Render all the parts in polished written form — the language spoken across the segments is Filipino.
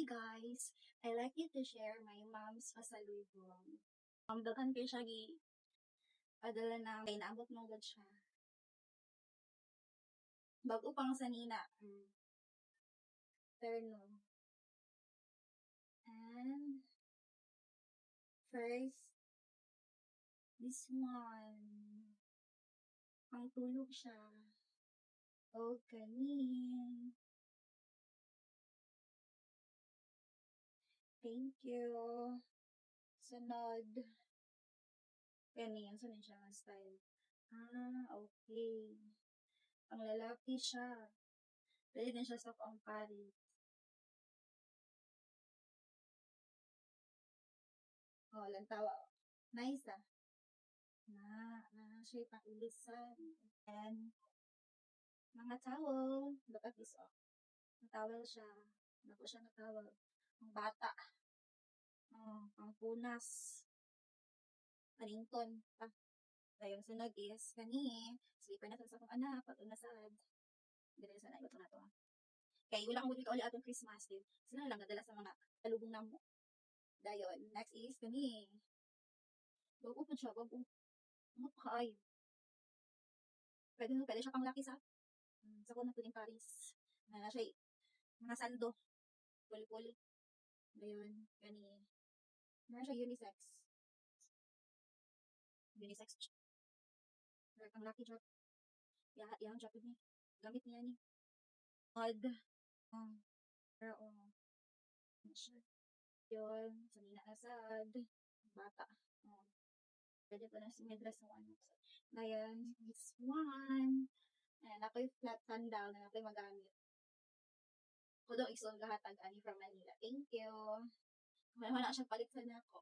guys, I like you to share my mom's pasalubong. Daghan kayo siya adala na kay naabot mo gud siya. Bago pang sa nina. Terno. And first, this one. Pang tulog siya. Oh, kanin. Thank you. Sunod. Kanin, sunod siya nga style. Okay. Ang lalaki siya. Pwede din siya sa pangpari. Oh, lantawa. Nice siya pang-ilisan. And, mga towel. Look at this, Towel siya. Naku siya na towel. Ang bata. Ang punas. Panington. Dayong sunod is, kani, sleeper na sa akong anak, pag unasad. Dili sa naibot na to. Kaya wala akong uli atong Christmas din. Sila lang nadala sa mga talubong na mo. Dayon, next is, kani. Bago po siya, bago. Ano pa kayo? Pwede siya pang laki sa ko na puling Paris. Na siya, mga sando. Puli-puli. Dayon, kani. Meron siya unisex. Unisex siya. Meron pang lucky drop. Yang drop niya. Gamit niya ni. Odd. Pero, sure. Yun. So, nina asad. Bata. Pwede pa na si medras ng ano. Dayan, this one. Ayan, ako'y flat sandal na ako'y magamit. Kudo isol gahatag ani from Manila. Thank you. Wala siya palit sa nako.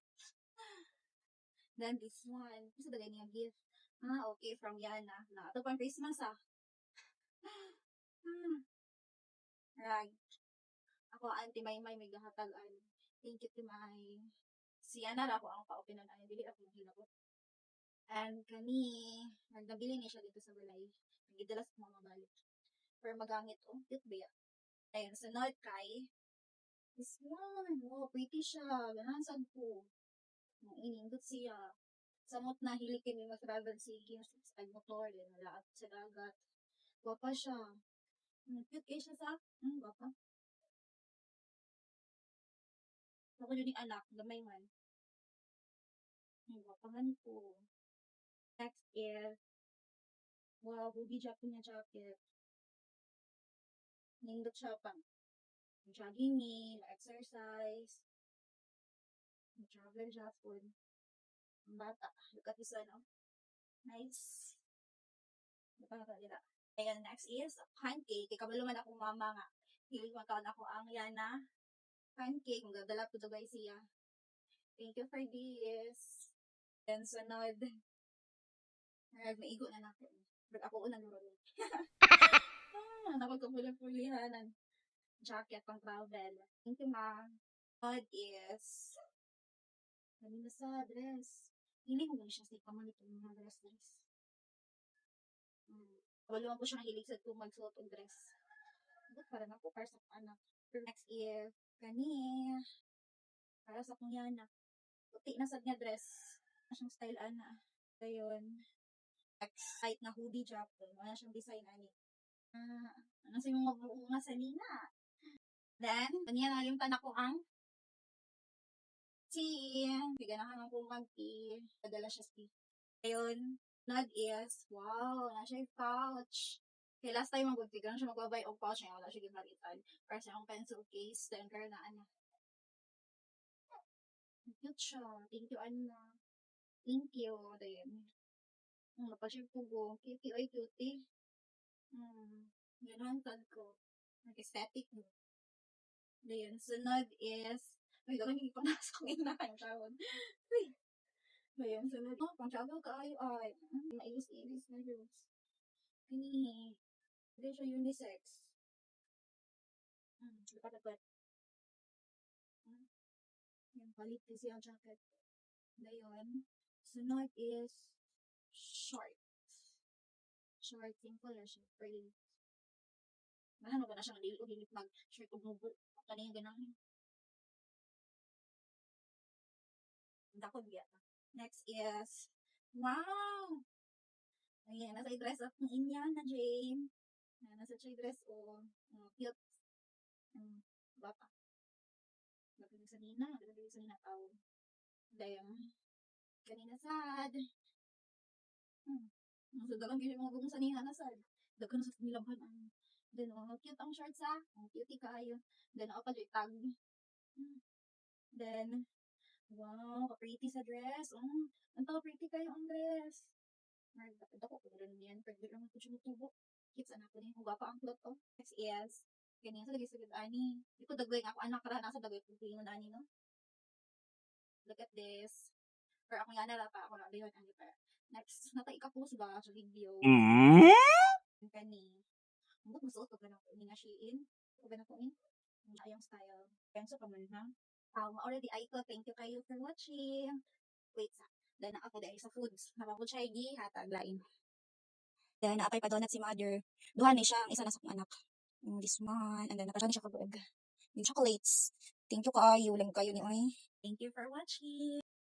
Then this one, kasi bagay niya gift. Okay, from Yana. Na, ito pang Christmas Right. Ako, Auntie Maymay, may gahatag Thank you, Timay. Si Yana ako ang pa-openan ay dili ako maghilabot. And kani, nagdabili niya siya dito sa balay. Nagidalas ko mga balik. Pero magamit, cute ba yan? Ayun, sunod kay, this one, pretty siya. Ganahan ko. Inindot siya. Samot na hilikin yung mag-travel sige sa motor, din wala at sa dagat. Gwapa siya. Cute kayo siya sa, gwapa. Ako yun yung anak, gamay man. Gwapahan ko. Next is, wow, booby jacket niya jacket. Nindot siya pang jogging ni, exercise, travel jacket. Ang bata. Look at this one, Nice. Nila. Ayan, next is pancake. Kay kabalo man akong mama nga. Hilig makaon ako ang Yana pancake. Magdadala po to guys siya. Thank you for this. Then sunod. Maigo na natin. But ako unang luro. Napagkapulang-pulihanan. Jacket pang travel. Thank you, ma. Sunod is dami na sa dress. Hilig mo siya sa ikaman itong mga dress. Kabaluan ko siya hilig sa itong magsuot og dress. But para na po, para sa anak. Next is kani. Para sa kong Yana. Puti na sad nga dress. Siyang style ana. Ayun. Tight na hoodie jacket. Wala siyang design ani. Ano sa mga buong sa nina. Then, kanya nalimtan ako ang tea. Biganahan ako mag-tea. Padala siya tea. Ayun. Nag is, wow, na siya yung pouch. Okay, last time magbigan siya magbabay og pouch niya. Wala siya gimaritan. Para sa akong pencil case. Then, kaya na ana. Cute siya. Thank you, Anna. Thank you. Then, napasya ko go. Cutie, oy, cutie. Gano'n tag ko. Nag-aesthetic mo. Then, sunod is, ay, gawin hindi ko nasa kong inahan tawag. Then, sunod, pang travel ka ay, mailis-ilis na juice. Kini, hindi siya unisex. Dapat. Yung palit kasi ang jacket. Dayon, sunod is, short. Short, simple na siya. Pretty. Mahal mo ba na siya, hindi mag-shirt o mubo. Kanina ganahin. Dako biya. Next is, wow! Ayan, nasa dress up ng Indiana Jane. Ayan, nasa siya dress o cute. Bata. Nagpili sa Nina. Nagpili sa Nina tao. Dahil, kanina sad. So, dagang gini mga bugong sa Nina na sad. Dagan na sa nilabhan ang. Then, cute ang shorts ha. Cutie kayo. Then, ako pa tag. Then, wow, pretty sa dress. Ang tao pretty kayo ang dress. Dako ko rin yan. Pwede lang ito siya tubo. Kids, anak ko din. Huwag pa ang plot to. Next is, ganyan sa lagi sa ani. Di ko dagway nga ako anak ra nasa dagway ko tingin ani no. Look at this. Or ako nga nala pa ako na yun ani pa. Next, natay ka post ba sa video. Kani. Mo musuot ko ganang ini nga Shein. Ko ganang ko in. Ayong style. Penso pa man ha. Already I ko thank you kayo for watching. Wait sa. Then ako dahil sa foods. Napapod siya hatag lain. Then naapay pa donut si mother. Duha ni siya, ang isa na sa akong anak. This one, and then naparami siya kabuag. Yung chocolates. Thank you kayo, lang kayo ni Oy. Thank you for watching.